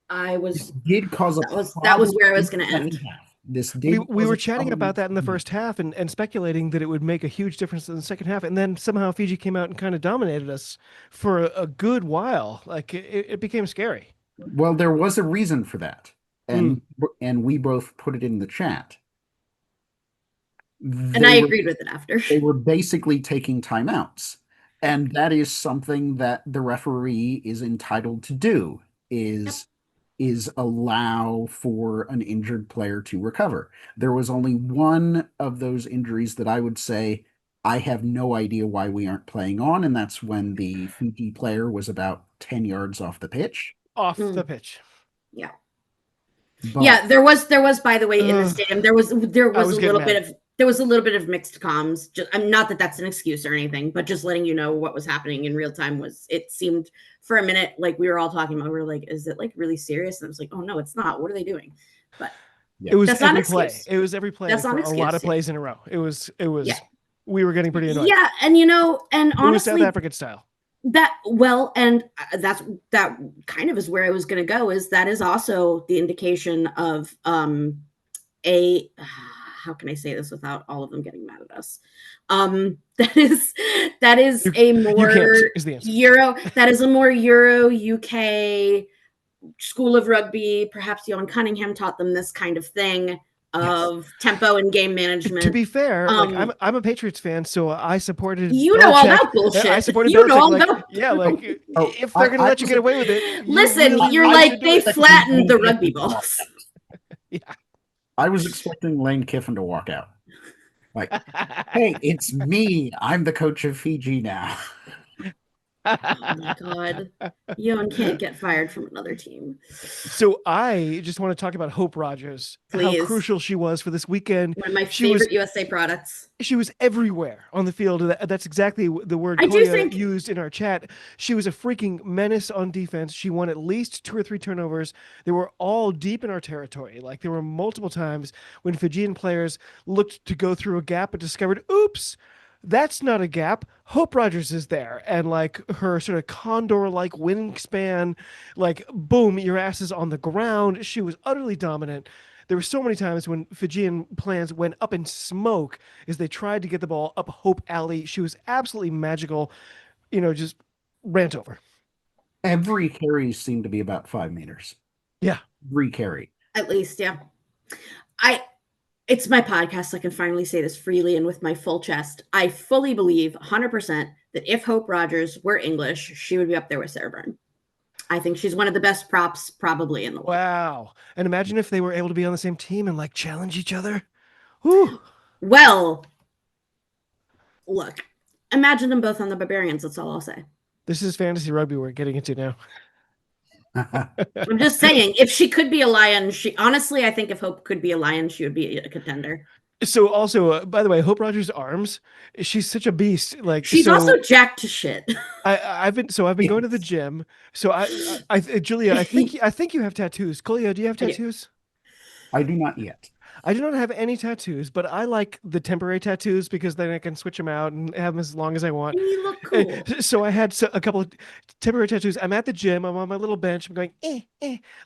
Speaker 4: This did cause
Speaker 5: that was where I was going to end.
Speaker 4: We
Speaker 3: were chatting about that in the first half and speculating that it would make a huge difference in the second half. And then somehow Fiji came out and kind of dominated us for a good while. Like it became scary.
Speaker 4: Well, there was a reason for that. And we both put it in the chat.
Speaker 5: And I agreed with it after.
Speaker 4: They were basically taking timeouts. And that is something that the referee is entitled to do, is allow for an injured player to recover. There was only one of those injuries that I would say I have no idea why we aren't playing on, and that's when the Fiji player was about 10 yards off the pitch.
Speaker 3: Off the pitch.
Speaker 5: Yeah. But, there was by the way in the stadium there was a little bit of mixed comms. I'm not that that's an excuse or anything, but just letting you know what was happening in real time it seemed for a minute like we were all talking about. We were like, is it like really serious? And I was like, oh no, it's not. What are they doing? But
Speaker 3: it was every play. It was every play for a lot of plays in a row. It was. We were getting pretty annoyed.
Speaker 5: Yeah, and and honestly,
Speaker 3: it was South African style.
Speaker 5: That kind of is where I was going to go. Is also the indication of how can I say this without all of them getting mad at us? That is a more Euro UK school of rugby. Perhaps Johan Cunningham taught them this kind of thing of tempo and game management.
Speaker 3: To be fair, I'm a Patriots fan, so I supported.
Speaker 5: You know all that bullshit.
Speaker 3: I supported.
Speaker 5: You know all that.
Speaker 3: If they're gonna let you get away with it,
Speaker 5: listen, you're like they flattened the rugby balls.
Speaker 3: Yeah.
Speaker 4: I was expecting Lane Kiffin to walk out. Like, hey, it's me. I'm the coach of Fiji now.
Speaker 5: Oh my God. Johan can't get fired from another team.
Speaker 3: So I just want to talk about Hope Rogers.
Speaker 5: Please.
Speaker 3: How crucial she was for this weekend.
Speaker 5: One of my favorite USA products.
Speaker 3: She was everywhere on the field. That's exactly the word Koya used in our chat. She was a freaking menace on defense. She won at least 2 or 3 turnovers. They were all deep in our territory. Like there were multiple times when Fijian players looked to go through a gap but discovered, oops, that's not a gap. Hope Rogers is there. And like her sort of condor-like wingspan, like boom, your ass is on the ground. She was utterly dominant. There were so many times when Fijian plans went up in smoke as they tried to get the ball up Hope Alley. She was absolutely magical, just rant over.
Speaker 4: Every carry seemed to be about 5 meters.
Speaker 3: Yeah.
Speaker 4: Every carry.
Speaker 5: At least, yeah. It's my podcast, so I can finally say this freely and with my full chest. I fully believe 100% that if Hope Rogers were English, she would be up there with Sarah Byrne. I think she's one of the best props probably in the world.
Speaker 3: Wow. And imagine if they were able to be on the same team and like challenge each other. Whew.
Speaker 5: Well, look, imagine them both on the Barbarians. That's all I'll say.
Speaker 3: This is fantasy rugby we're getting into now.
Speaker 5: I'm just saying, if she could be a lion, I think if Hope could be a lion, she would be a contender.
Speaker 3: So also, by the way, Hope Rogers' arms, she's such a beast. Like
Speaker 5: she's also jacked to shit.
Speaker 3: I've been going to the gym. So I Julia, I think you have tattoos. Kolya, do you have tattoos?
Speaker 4: I do not yet.
Speaker 3: I do not have any tattoos, but I like the temporary tattoos because then I can switch them out and have them as long as I want.
Speaker 5: You look cool.
Speaker 3: So I had a couple of temporary tattoos. I'm at the gym. I'm on my little bench. I'm going,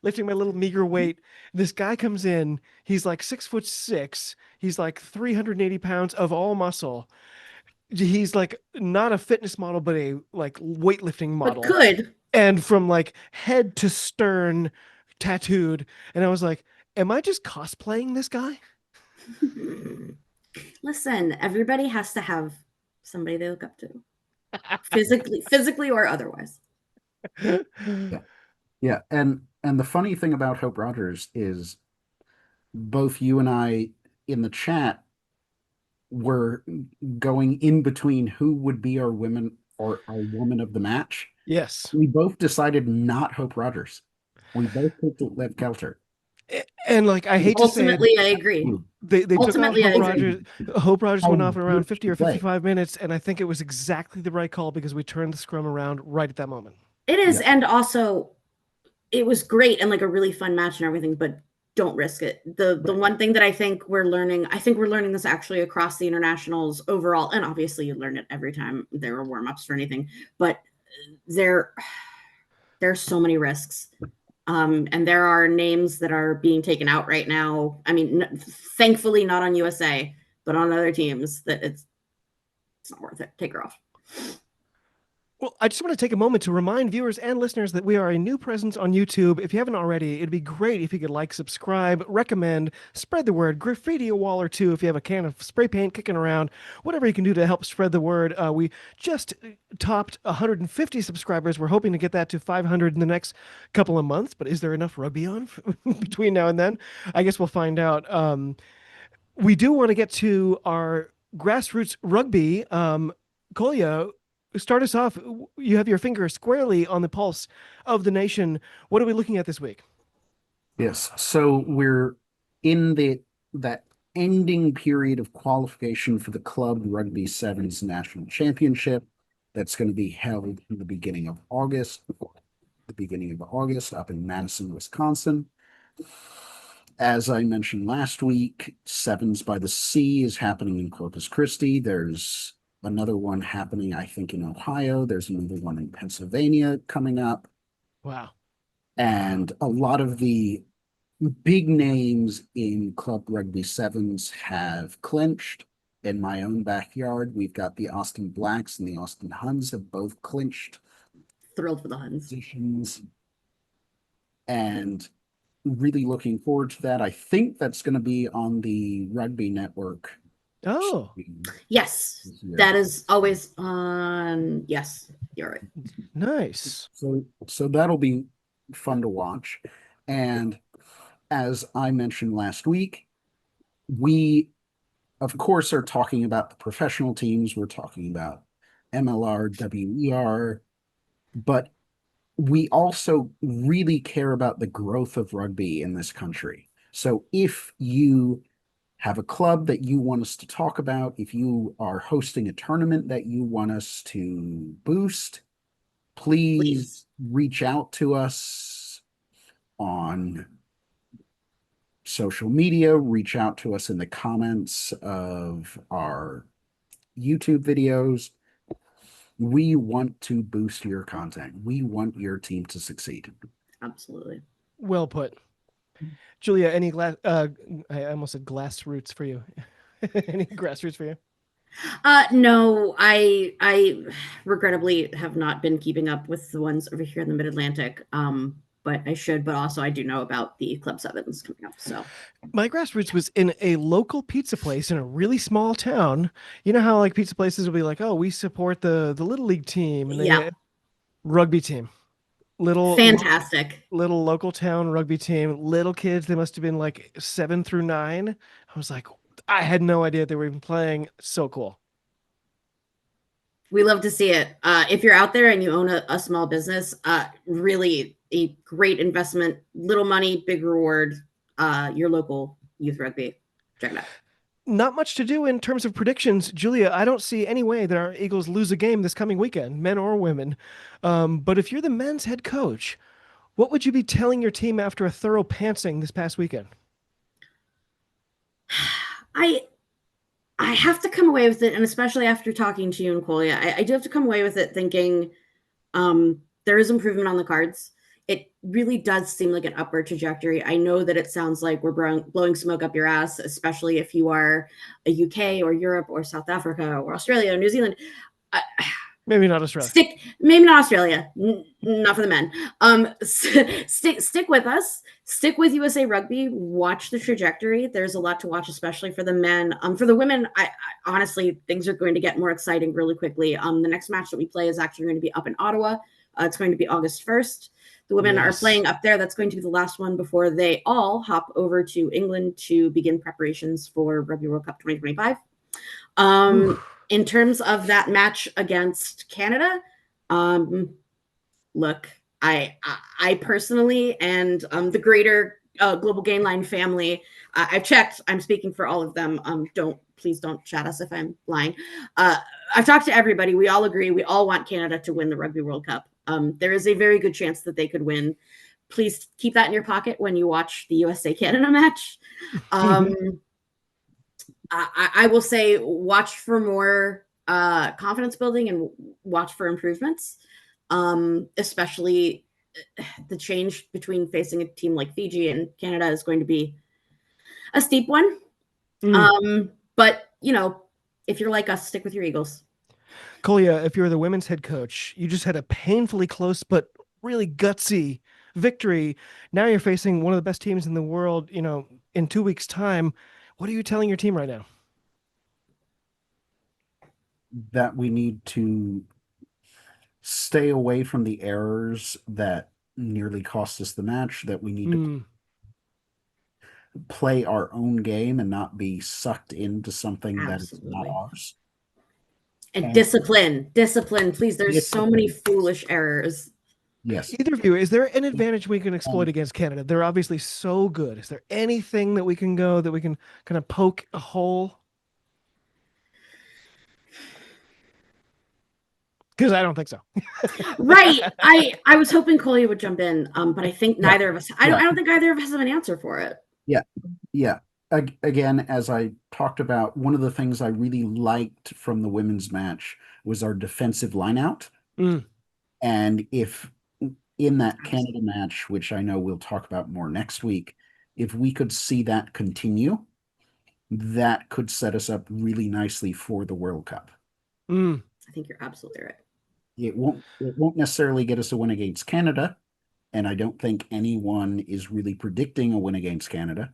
Speaker 3: lifting my little meager weight. This guy comes in. He's like 6'6". He's like 380 pounds of all muscle. He's like not a fitness model, but a like weightlifting model.
Speaker 5: But good.
Speaker 3: And from like head to stern tattooed. And I was like, am I just cosplaying this guy?
Speaker 5: Listen, everybody has to have somebody they look up to. physically or otherwise.
Speaker 4: Yeah. And the funny thing about Hope Rogers is both you and I in the chat were going in between who would be our women or our woman of the match.
Speaker 3: Yes.
Speaker 4: We both decided not Hope Rogers. We both picked Lev Kelter.
Speaker 3: And like, I hate to say it,
Speaker 5: Ultimately, I agree.
Speaker 3: they took out
Speaker 5: Ultimately, I
Speaker 3: Hope
Speaker 5: agree.
Speaker 3: Rogers. Hope Rogers went off
Speaker 4: Oh,
Speaker 3: in around 50 or
Speaker 4: right.
Speaker 3: 55 minutes, and I think it was exactly the right call because we turned the scrum around right at that moment.
Speaker 5: It is,
Speaker 4: Yeah.
Speaker 5: and also it was great and like a really fun match and everything, but don't risk it. The one thing that I think we're learning this actually across the internationals overall, and obviously you learn it every time there are warm-ups for anything, but there's so many risks. And there are names that are being taken out right now. I mean, thankfully not on USA, but on other teams that it's not worth it. Take her off.
Speaker 3: Well, I just want to take a moment to remind viewers and listeners that we are a new presence on YouTube. If you haven't already, it'd be great if you could like, subscribe, recommend, spread the word, graffiti a wall or two if you have a can of spray paint kicking around, whatever you can do to help spread the word. We just topped 150 subscribers. We're hoping to get that to 500 in the next couple of months, but is there enough rugby on between now and then? I guess we'll find out. We do want to get to our grassroots rugby. Kolya, start us off. You have your finger squarely on the pulse of the nation. What are we looking at this week?
Speaker 4: Yes. So we're in that ending period of qualification for the Club Rugby Sevens National Championship that's going to be held in the beginning of August, up in Madison, Wisconsin. As I mentioned last week, Sevens by the Sea is happening in Corpus Christi. There's another one happening, I think, in Ohio. There's another one in Pennsylvania coming up.
Speaker 3: Wow.
Speaker 4: And a lot of the big names in Club Rugby Sevens have clinched. In my own backyard, we've got the Austin Blacks and the Austin Huns have both clinched
Speaker 5: Thrilled for the Huns.
Speaker 4: positions. And really looking forward to that. I think that's going to be on the Rugby Network.
Speaker 3: Oh,
Speaker 5: yes, that is always on. Yes, you're right.
Speaker 3: nice.
Speaker 4: So that'll be fun to watch. And as I mentioned last week, we, of course, are talking about the professional teams. We're talking about MLR, WER, but we also really care about the growth of rugby in this country. So if you have a club that you want us to talk about, if you are hosting a tournament that you want us to boost, please reach out to us on social media, reach out to us in the comments of our YouTube videos. We want to boost your content. We want your team to succeed.
Speaker 5: Absolutely.
Speaker 3: Well put. Julia, any I almost said glass roots for you. Any grassroots for you?
Speaker 5: No, I regrettably have not been keeping up with the ones over here in the Mid-Atlantic. But I should, but also I do know about the Club Sevens coming up. So
Speaker 3: my grassroots was in a local pizza place in a really small town. You know how like pizza places will be like, oh, we support the little league team and
Speaker 5: yeah,
Speaker 3: rugby team.
Speaker 5: fantastic.
Speaker 3: Little local town rugby team, little kids. They must have been like 7 through 9. I was like, I had no idea they were even playing. So cool.
Speaker 5: We love to see it. If you're out there and you own a small business, really a great investment, little money, big reward. Your local youth rugby. Check it out.
Speaker 3: Not much to do in terms of predictions. Julia, I don't see any way that our Eagles lose a game this coming weekend, men or women. But if you're the men's head coach, what would you be telling your team after a thorough pantsing this past weekend?
Speaker 5: I have to come away with it, and especially after talking to you and Kolya, I do have to come away with it thinking there is improvement on the cards. It really does seem like an upward trajectory. I know that it sounds like we're blowing smoke up your ass, especially if you are a UK or Europe or South Africa or Australia or New Zealand.
Speaker 3: Maybe not Australia.
Speaker 5: Maybe not Australia. Not for the men. Stick with us. Stick with USA Rugby. Watch the trajectory. There's a lot to watch, especially for the men. For the women, I honestly, things are going to get more exciting really quickly. The next match that we play is actually going to be up in Ottawa. It's going to be August 1st. The women are playing up there. That's going to be the last one before they all hop over to England to begin preparations for Rugby World Cup 2025. In terms of that match against Canada, look, I personally and the greater Global Game Line family, I've checked. I'm speaking for all of them. Please don't chat us if I'm lying. I've talked to everybody. We all agree. We all want Canada to win the Rugby World Cup. There is a very good chance that they could win. Please keep that in your pocket when you watch the USA Canada match. I will say watch for more confidence building and watch for improvements, especially the change between facing a team like Fiji and Canada is going to be a steep one. But, if you're like us, stick with your Eagles.
Speaker 3: Kolya, if you're the women's head coach, you just had a painfully close but really gutsy victory. Now you're facing one of the best teams in the world, in 2 weeks' time. What are you telling your team right now?
Speaker 4: That we need to stay away from the errors that nearly cost us the match, that we need to play our own game and not be sucked into something that is not ours.
Speaker 5: And discipline, please. There's so many foolish errors.
Speaker 4: Yes.
Speaker 3: Either of you, is there an advantage we can exploit against Canada? They're obviously so good. Is there anything that we can kind of poke a hole? Because I don't think so.
Speaker 5: Right. I was hoping Kolya would jump in, but I think neither of us. I don't think either of us have an answer for it.
Speaker 4: Yeah. Again, as I talked about, one of the things I really liked from the women's match was our defensive lineout. And if in that Canada match, which I know we'll talk about more next week, if we could see that continue, that could set us up really nicely for the World Cup.
Speaker 5: I think you're absolutely right.
Speaker 4: It won't necessarily get us a win against Canada, and I don't think anyone is really predicting a win against Canada.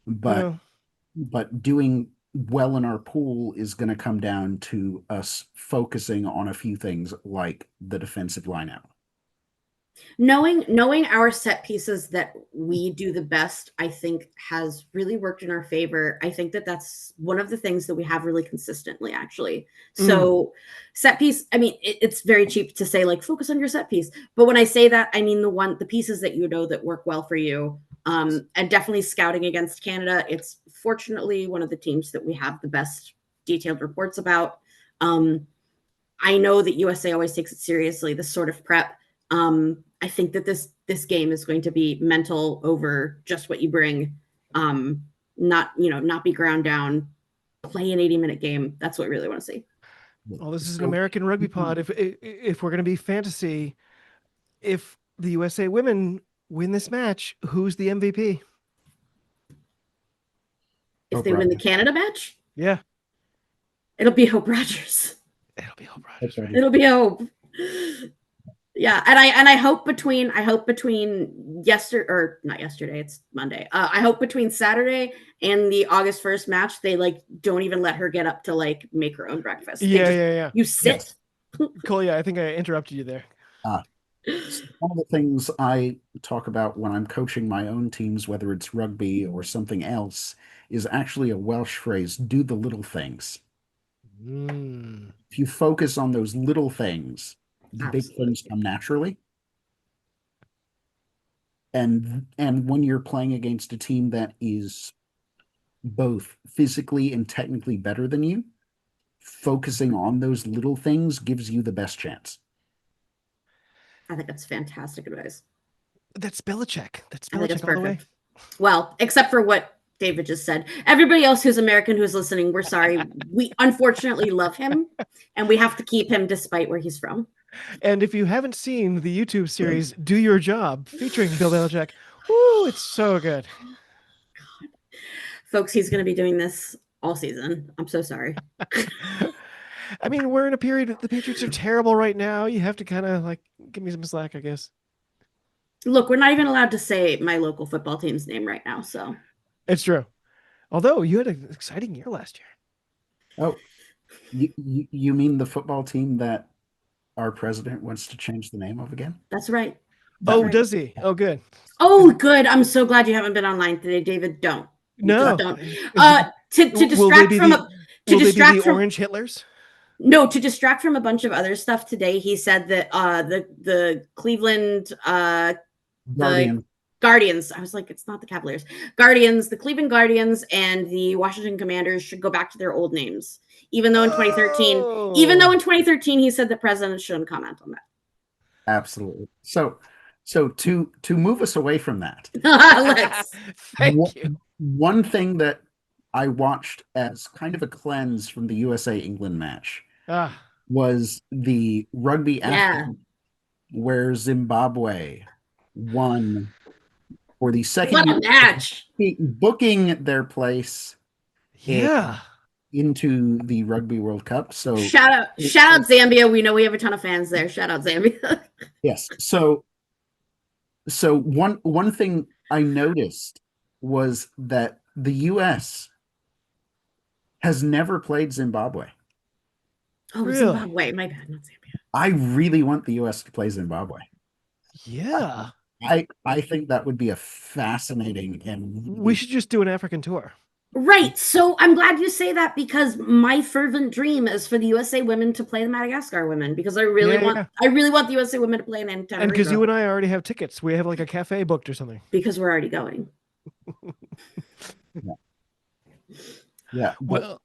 Speaker 4: But doing well in our pool is going to come down to us focusing on a few things like the defensive lineout.
Speaker 5: Knowing our set pieces that we do the best, I think has really worked in our favor. I think that's one of the things that we have really consistently, actually. So set piece, I mean, it's very cheap to say like focus on your set piece. But when I say that, I mean the pieces that that work well for you. And definitely scouting against Canada. It's fortunately one of the teams that we have the best detailed reports about. I know that USA always takes it seriously, this sort of prep. I think that this game is going to be mental over just what you bring, not be ground down, play an 80-minute game. That's what we really want to see.
Speaker 3: Well, this is an American Rugby pod. If we're going to be fantasy, if the USA women win this match, who's the MVP?
Speaker 5: If they win the Canada match?
Speaker 3: Yeah.
Speaker 5: It'll be Hope Rogers.
Speaker 3: It'll be Hope Rogers. Right?
Speaker 5: It'll be Hope. Yeah, and I hope between yesterday, or not yesterday, it's Monday. I hope between Saturday and the August 1st match, they don't even let her get up to make her own breakfast.
Speaker 3: Yeah.
Speaker 5: You sit.
Speaker 3: Yes. Kolya, I think I interrupted you there.
Speaker 4: One of the things I talk about when I'm coaching my own teams, whether it's rugby or something else, is actually a Welsh phrase, do the little things. If you focus on those little things, the big things come naturally. And when you're playing against a team that is both physically and technically better than you, focusing on those little things gives you the best chance.
Speaker 5: I think that's fantastic advice.
Speaker 3: That's Belichick. That's Belichick all the way.
Speaker 5: Well, except for what David just said. Everybody else who's American who's listening, we're sorry. We unfortunately love him, and we have to keep him despite where he's from.
Speaker 3: And if you haven't seen the YouTube series Do Your Job featuring Bill Belichick, woo, it's so good.
Speaker 5: God. Folks, he's going to be doing this all season. I'm so sorry.
Speaker 3: I mean, we're in a period, the Patriots are terrible right now. You have to kind of give me some slack, I guess.
Speaker 5: Look, we're not even allowed to say my local football team's name right now, so.
Speaker 3: It's true. Although you had an exciting year last year.
Speaker 4: Oh, you mean the football team that our president wants to change the name of again?
Speaker 5: That's right.
Speaker 3: Does he? Oh, good.
Speaker 5: Oh, good. I'm so glad you haven't been online today, David. Don't.
Speaker 3: No.
Speaker 5: Don't. To distract from
Speaker 3: the Orange Hitlers?
Speaker 5: No, to distract from a bunch of other stuff today, he said that the Cleveland
Speaker 4: Guardian.
Speaker 5: Guardians. I was like, it's not the Cavaliers. Guardians, the Cleveland Guardians and the Washington Commanders should go back to their old names. Even though in 2013 he said that presidents shouldn't comment on that.
Speaker 4: Absolutely. So to move us away from that,
Speaker 5: Let's.
Speaker 3: Thank you.
Speaker 4: One thing that I watched as kind of a cleanse from the USA-England match was the rugby afternoon, where Zimbabwe won for the second
Speaker 5: What a
Speaker 4: year,
Speaker 5: match!
Speaker 4: booking their place
Speaker 3: Yeah.
Speaker 4: into the Rugby World Cup. So
Speaker 5: shout out Zambia. We know we have a ton of fans there. Shout out Zambia.
Speaker 4: yes. So one thing I noticed was that the US has never played Zimbabwe.
Speaker 5: Oh,
Speaker 3: Really?
Speaker 5: Zimbabwe. My bad, not Zambia.
Speaker 4: I really want the US to play Zimbabwe.
Speaker 3: Yeah.
Speaker 4: I think that would be a fascinating and
Speaker 3: We should just do an African tour.
Speaker 5: Right. So I'm glad you say that, because my fervent dream is for the USA women to play the Madagascar women, because I really want the USA women to play in Antananarivo.
Speaker 3: And because you and I already have tickets. We have like a cafe booked or something.
Speaker 5: Because we're already going.
Speaker 4: yeah.
Speaker 3: Well,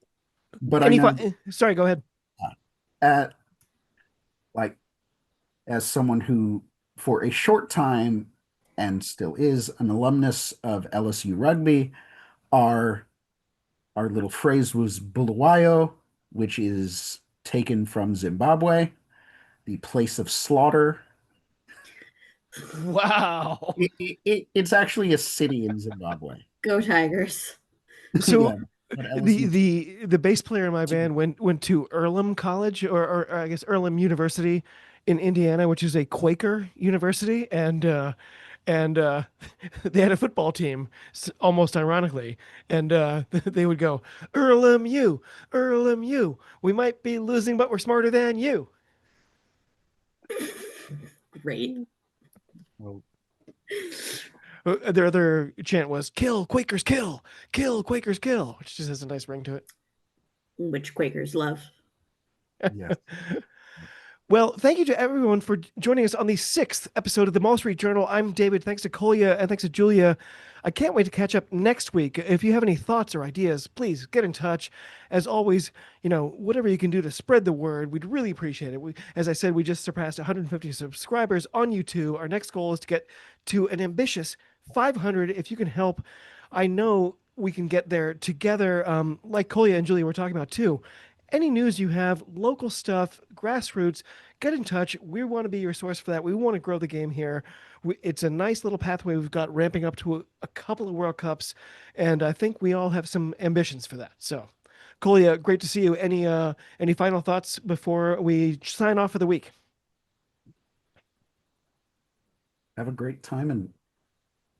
Speaker 4: But I know,
Speaker 3: sorry, go ahead.
Speaker 4: As someone who for a short time and still is an alumnus of LSU rugby, our little phrase was Bulawayo, which is taken from Zimbabwe, the place of slaughter.
Speaker 3: Wow.
Speaker 4: It's actually a city in Zimbabwe.
Speaker 5: Go Tigers.
Speaker 3: So
Speaker 4: Yeah,
Speaker 3: the bass player in my band went to Earlham College, or I guess Earlham University in Indiana, which is a Quaker university, and they had a football team, almost ironically, and they would go, Earlham U, we might be losing, but we're smarter than you.
Speaker 5: Great.
Speaker 4: Well,
Speaker 3: Their other chant was "Kill Quakers, kill Quakers, kill," which just has a nice ring to it.
Speaker 5: Which Quakers love.
Speaker 4: yeah.
Speaker 3: Well, thank you to everyone for joining us on the 6th episode of the Mall Street Journal. I'm David. Thanks to Kolya and thanks to Julia. I can't wait to catch up next week. If you have any thoughts or ideas, please get in touch. As always, whatever you can do to spread the word, we'd really appreciate it. As I said, we just surpassed 150 subscribers on YouTube. Our next goal is to get to an ambitious 500. If you can help, I know we can get there together, like Kolya and Julia were talking about too. Any news you have, local stuff, grassroots, get in touch. We want to be your source for that. We want to grow the game here. It's a nice little pathway we've got ramping up to a couple of World Cups, and I think we all have some ambitions for that. So, Kolya, great to see you. Any final thoughts before we sign off for the week?
Speaker 4: Have a great time, and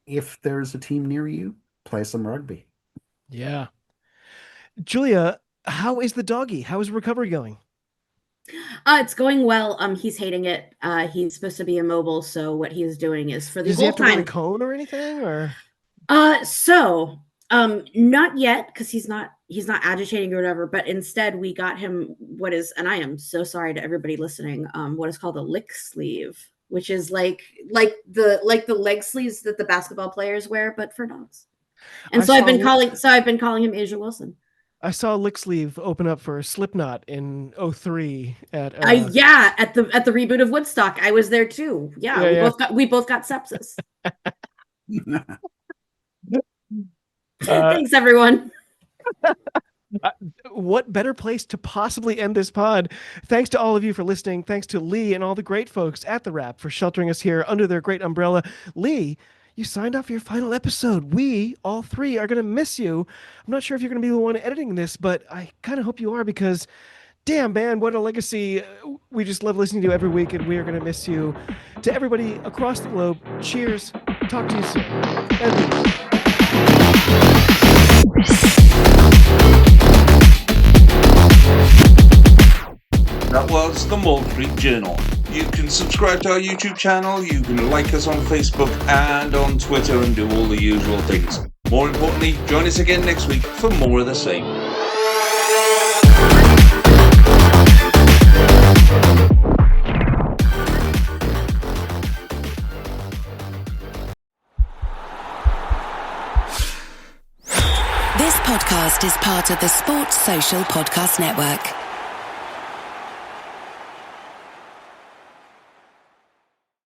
Speaker 4: if there's a team near you, play some rugby.
Speaker 3: Yeah. Julia, how is the doggy? How is recovery going?
Speaker 5: It's going well. He's hating it. He's supposed to be immobile, so what he's doing is for the
Speaker 3: Does he
Speaker 5: whole
Speaker 3: have to wear
Speaker 5: time.
Speaker 3: a cone or anything, or?
Speaker 5: Not yet, because he's not agitating or whatever. But instead, we got him and I am so sorry to everybody listening. What is called a lick sleeve, which is like the leg sleeves that the basketball players wear, but for dogs. And I've been calling him Asia Wilson.
Speaker 3: I saw Lick Sleeve open up for Slipknot in 2003 at
Speaker 5: at the reboot of Woodstock. I was there too. We both got sepsis. Thanks, everyone.
Speaker 3: What better place to possibly end this pod? Thanks to all of you for listening. Thanks to Lee and all the great folks at The Wrap for sheltering us here under their great umbrella. Lee, you signed off for your final episode. We, all three, are going to miss you. I'm not sure if you're going to be the one editing this, but I kind of hope you are, because damn, man, what a legacy. We just love listening to you every week, and we are going to miss you. To everybody across the globe, cheers. Talk to you soon.
Speaker 2: That was the Mall Street Journal. You can subscribe to our YouTube channel, you can like us on Facebook and on Twitter and do all the usual things. More importantly, join us again next week for more of the same.
Speaker 6: part of the Sports Social Podcast Network.